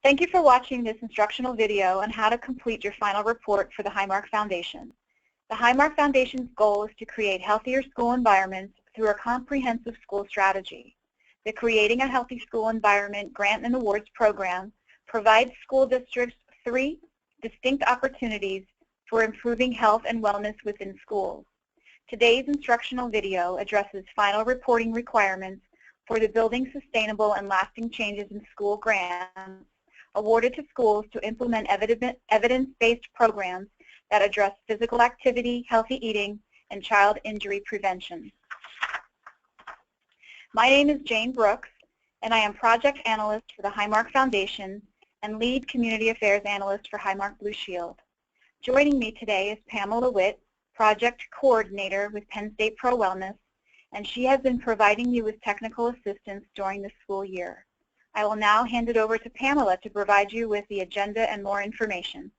Thank you for watching this instructional video on how to complete your final report for the Highmark Foundation. The Highmark Foundation's goal is to create healthier school environments through a comprehensive school strategy. The Creating a Healthy School Environment Grant and Awards Program provides school districts 3 distinct opportunities for improving health and wellness within schools. Today's instructional video addresses final reporting requirements for the Building Sustainable and Lasting Changes in School grants awarded to schools to implement evidence-based programs that address physical activity, healthy eating, and child injury prevention. My name is Jane Brooks, and I am Project Analyst for the Highmark Foundation and Lead Community Affairs Analyst for Highmark Blue Shield. Joining me today is Pamela Witt, Project Coordinator with Penn State PRO Wellness, and she has been providing you with technical assistance during the school year. I will now hand it over to Pamela to provide you with the agenda and more information.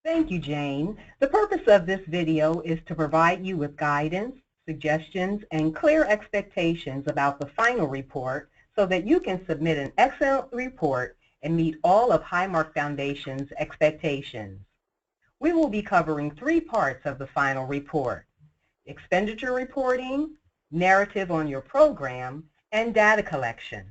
Thank you, Jane. The purpose of this video is to provide you with guidance, suggestions, and clear expectations about the final report so that you can submit an excellent report and meet all of Highmark Foundation's expectations. We will be covering 3 parts of the final report: expenditure reporting, narrative on your program, and data collection.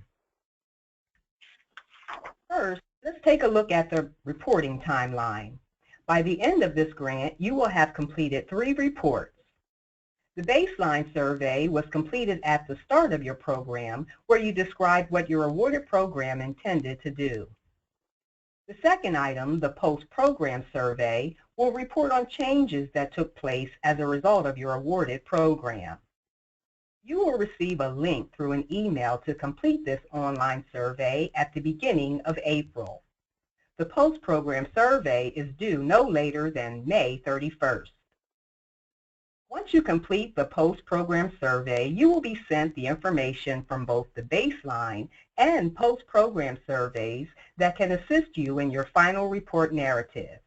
First, let's take a look at the reporting timeline. By the end of this grant, you will have completed 3 reports. The baseline survey was completed at the start of your program, where you described what your awarded program intended to do. The second item, the post-program survey, will report on changes that took place as a result of your awarded program. You will receive a link through an email to complete this online survey at the beginning of April. The post-program survey is due no later than May 31st. Once you complete the post-program survey, you will be sent the information from both the baseline and post-program surveys that can assist you in your final report narrative.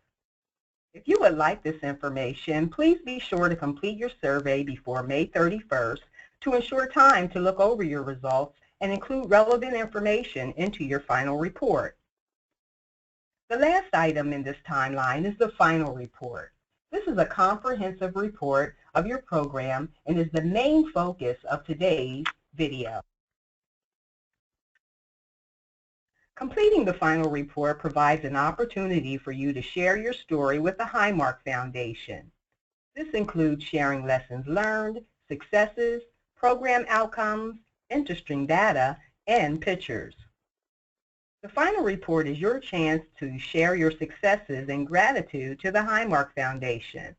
If you would like this information, please be sure to complete your survey before May 31st to ensure time to look over your results and include relevant information into your final report. The last item in this timeline is the final report. This is a comprehensive report of your program and is the main focus of today's video. Completing the final report provides an opportunity for you to share your story with the Highmark Foundation. This includes sharing lessons learned, successes, program outcomes, interesting data, and pictures. The final report is your chance to share your successes and gratitude to the Highmark Foundation.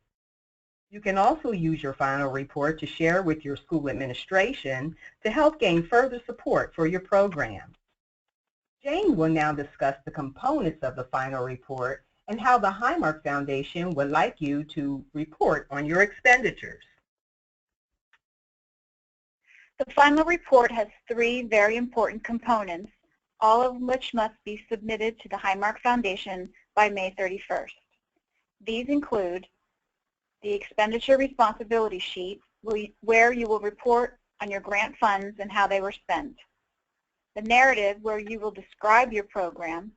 You can also use your final report to share with your school administration to help gain further support for your program. Jane will now discuss the components of the final report and how the Highmark Foundation would like you to report on your expenditures. The final report has 3 very important components, all of which must be submitted to the Highmark Foundation by May 31st. These include the expenditure responsibility sheet, where you will report on your grant funds and how they were spent, the narrative, where you will describe your program,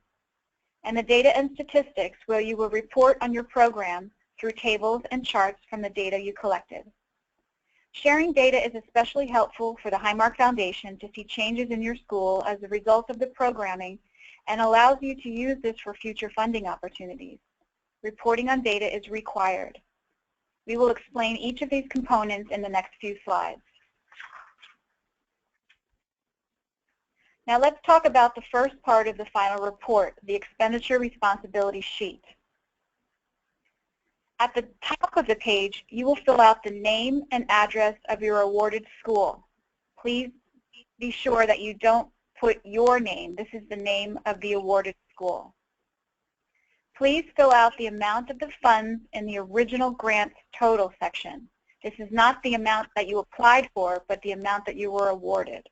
and the data and statistics, where you will report on your program through tables and charts from the data you collected. Sharing data is especially helpful for the Highmark Foundation to see changes in your school as a result of the programming and allows you to use this for future funding opportunities. Reporting on data is required. We will explain each of these components in the next few slides. Now let's talk about the first part of the final report, the expenditure responsibility sheet. At the top of the page, you will fill out the name and address of your awarded school. Please be sure that you don't put your name. This is the name of the awarded school. Please fill out the amount of the funds in the original grant's total section. This is not the amount that you applied for, but the amount that you were awarded.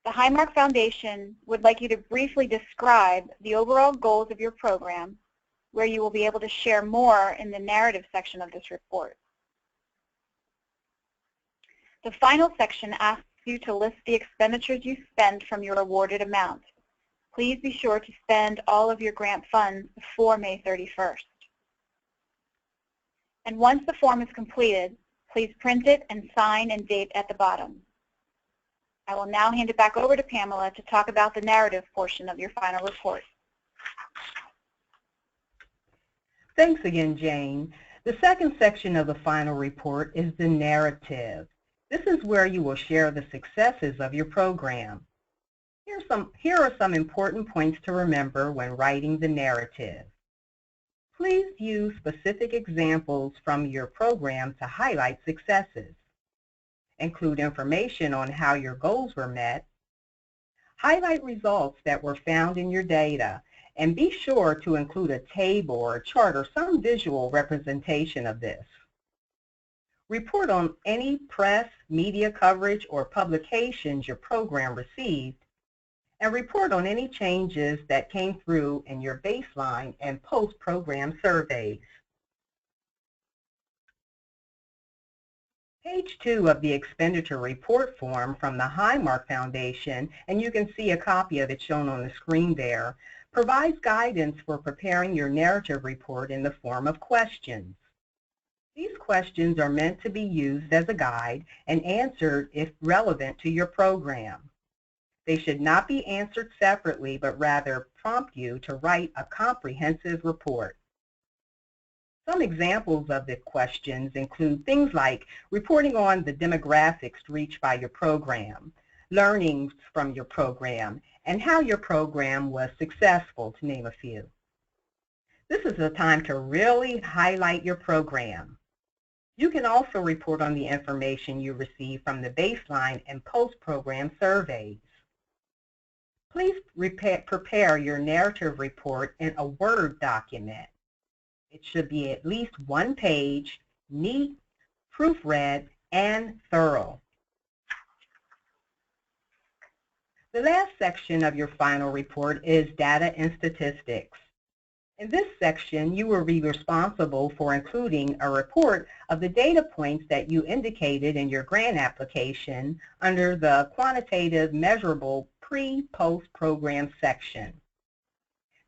The Highmark Foundation would like you to briefly describe the overall goals of your program, where you will be able to share more in the narrative section of this report. The final section asks you to list the expenditures you spend from your awarded amount. Please be sure to spend all of your grant funds before May 31st. And once the form is completed, please print it and sign and date at the bottom. I will now hand it back over to Pamela to talk about the narrative portion of your final report. Thanks again, Jane. The second section of the final report is the narrative. This is where you will share the successes of your program. Here are some important points to remember when writing the narrative. Please use specific examples from your program to highlight successes. Include information on how your goals were met. Highlight results that were found in your data, and be sure to include a table or a chart or some visual representation of this. Report on any press, media coverage, or publications your program received, and report on any changes that came through in your baseline and post-program surveys. Page 2 of the Expenditure Report form from the Highmark Foundation, and you can see a copy of it shown on the screen there, provides guidance for preparing your narrative report in the form of questions. These questions are meant to be used as a guide and answered if relevant to your program. They should not be answered separately, but rather prompt you to write a comprehensive report. Some examples of the questions include things like reporting on the demographics reached by your program, learnings from your program, and how your program was successful, to name a few. This is a time to really highlight your program. You can also report on the information you receive from the baseline and post-program surveys. Please prepare your narrative report in a Word document. It should be at least one page, neat, proofread, and thorough. The last section of your final report is data and statistics. In this section, you will be responsible for including a report of the data points that you indicated in your grant application under the quantitative measurable pre-post program section.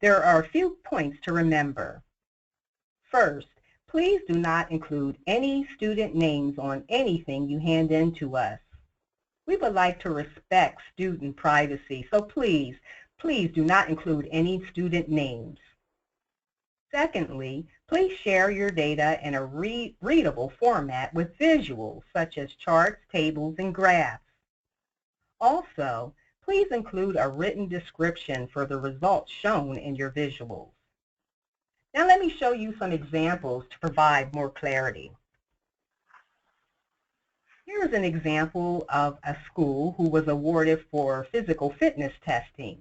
There are a few points to remember. First, please do not include any student names on anything you hand in to us. We would like to respect student privacy, so please do not include any student names. Secondly, please share your data in a readable format with visuals such as charts, tables, and graphs. Also, please include a written description for the results shown in your visuals. Now let me show you some examples to provide more clarity. Here is an example of a school who was awarded for physical fitness testing.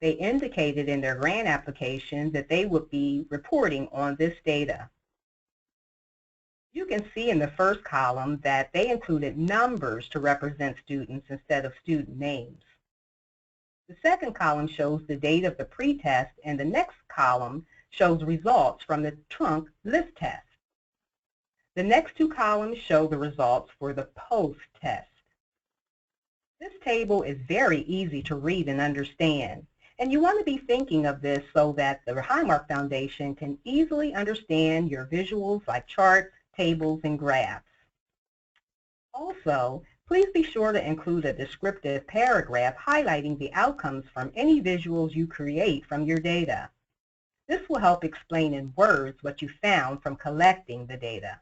They indicated in their grant application that they would be reporting on this data. You can see in the first column that they included numbers to represent students instead of student names. The second column shows the date of the pre-test, and the next column shows results from the trunk lift test. The next two columns show the results for the post-test. This table is very easy to read and understand, and you want to be thinking of this so that the Highmark Foundation can easily understand your visuals like charts, tables, and graphs. Also, please be sure to include a descriptive paragraph highlighting the outcomes from any visuals you create from your data. This will help explain in words what you found from collecting the data.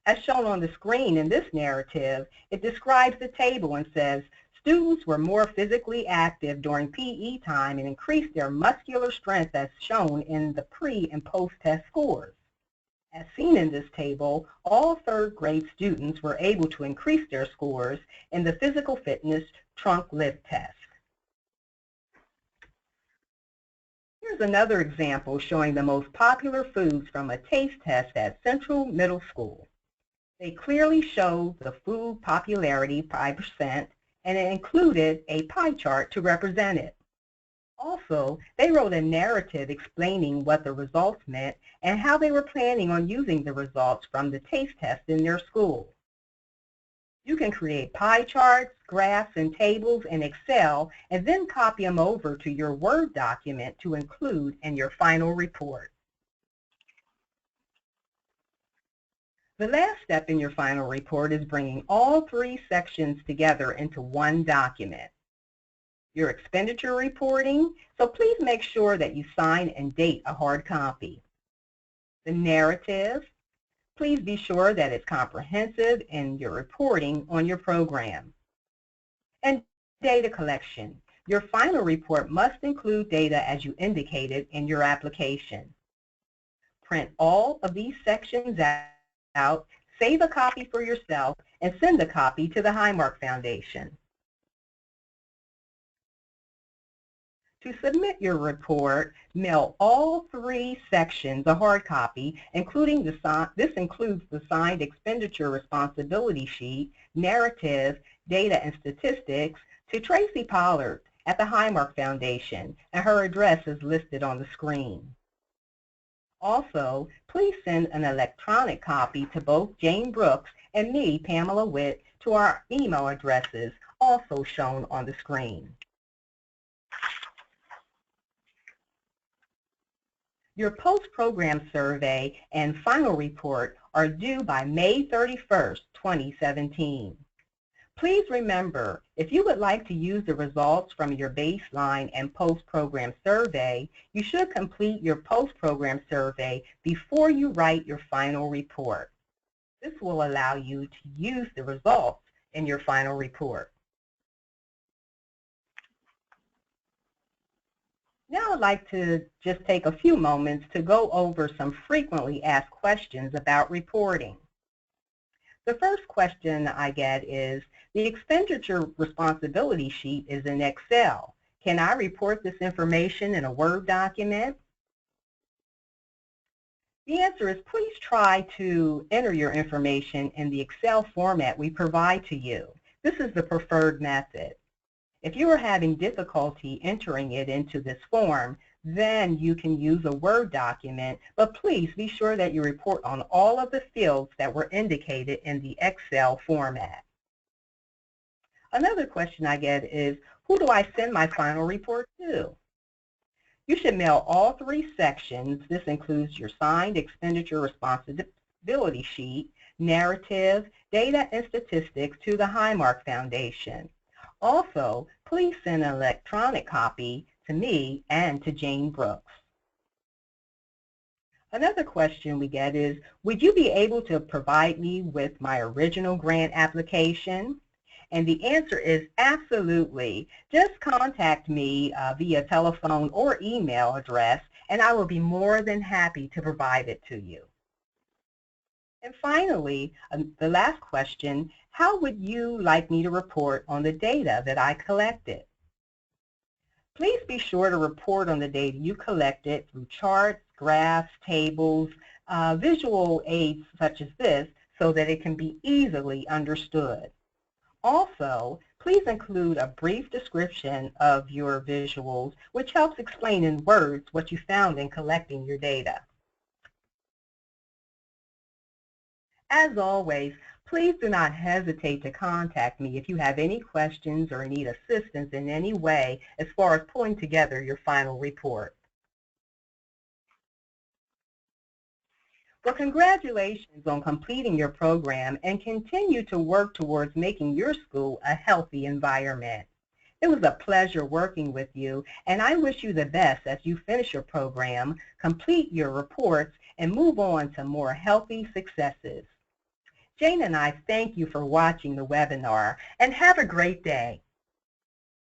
As shown on the screen in this narrative, it describes the table and says, students were more physically active during PE time and increased their muscular strength as shown in the pre- and post-test scores. As seen in this table, all third-grade students were able to increase their scores in the physical fitness trunk lift test. Here's another example showing the most popular foods from a taste test at Central Middle School. They clearly showed the food popularity by percent, and it included a pie chart to represent it. Also, they wrote a narrative explaining what the results meant and how they were planning on using the results from the taste test in their school. You can create pie charts, graphs, and tables in Excel and then copy them over to your Word document to include in your final report. The last step in your final report is bringing all three sections together into one document. Your expenditure reporting, so please make sure that you sign and date a hard copy. The narrative, please be sure that it's comprehensive in your reporting on your program. And data collection, your final report must include data as you indicated in your application. Print all of these sections out, save a copy for yourself, and send a copy to the Highmark Foundation. To submit your report, mail all three sections a hard copy, including this includes the signed expenditure responsibility sheet, narrative, data and statistics, to Tracy Pollard at the Highmark Foundation, and her address is listed on the screen. Also, please send an electronic copy to both Jane Brooks and me, Pamela Witt, to our email addresses, also shown on the screen. Your post-program survey and final report are due by May 31st, 2017. Please remember, if you would like to use the results from your baseline and post-program survey, you should complete your post-program survey before you write your final report. This will allow you to use the results in your final report. Now I'd like to just take a few moments to go over some frequently asked questions about reporting. The first question I get is, the expenditure responsibility sheet is in Excel. Can I report this information in a Word document? The answer is, please try to enter your information in the Excel format we provide to you. This is the preferred method. If you are having difficulty entering it into this form, then you can use a Word document, but please be sure that you report on all of the fields that were indicated in the Excel format. Another question I get is, who do I send my final report to? You should mail all three sections. This includes your signed expenditure responsibility sheet, narrative, data and statistics to the Highmark Foundation. Also, please send an electronic copy to me and to Jane Brooks. Another question we get is, would you be able to provide me with my original grant application? And the answer is absolutely. Just contact me via telephone or email address, and I will be more than happy to provide it to you. And finally, the last question, how would you like me to report on the data that I collected? Please be sure to report on the data you collected through charts, graphs, tables, visual aids such as this, so that it can be easily understood. Also, please include a brief description of your visuals, which helps explain in words what you found in collecting your data. As always, please do not hesitate to contact me if you have any questions or need assistance in any way as far as pulling together your final report. Well, congratulations on completing your program, and continue to work towards making your school a healthy environment. It was a pleasure working with you, and I wish you the best as you finish your program, complete your reports, and move on to more healthy successes. Jane and I thank you for watching the webinar, and have a great day.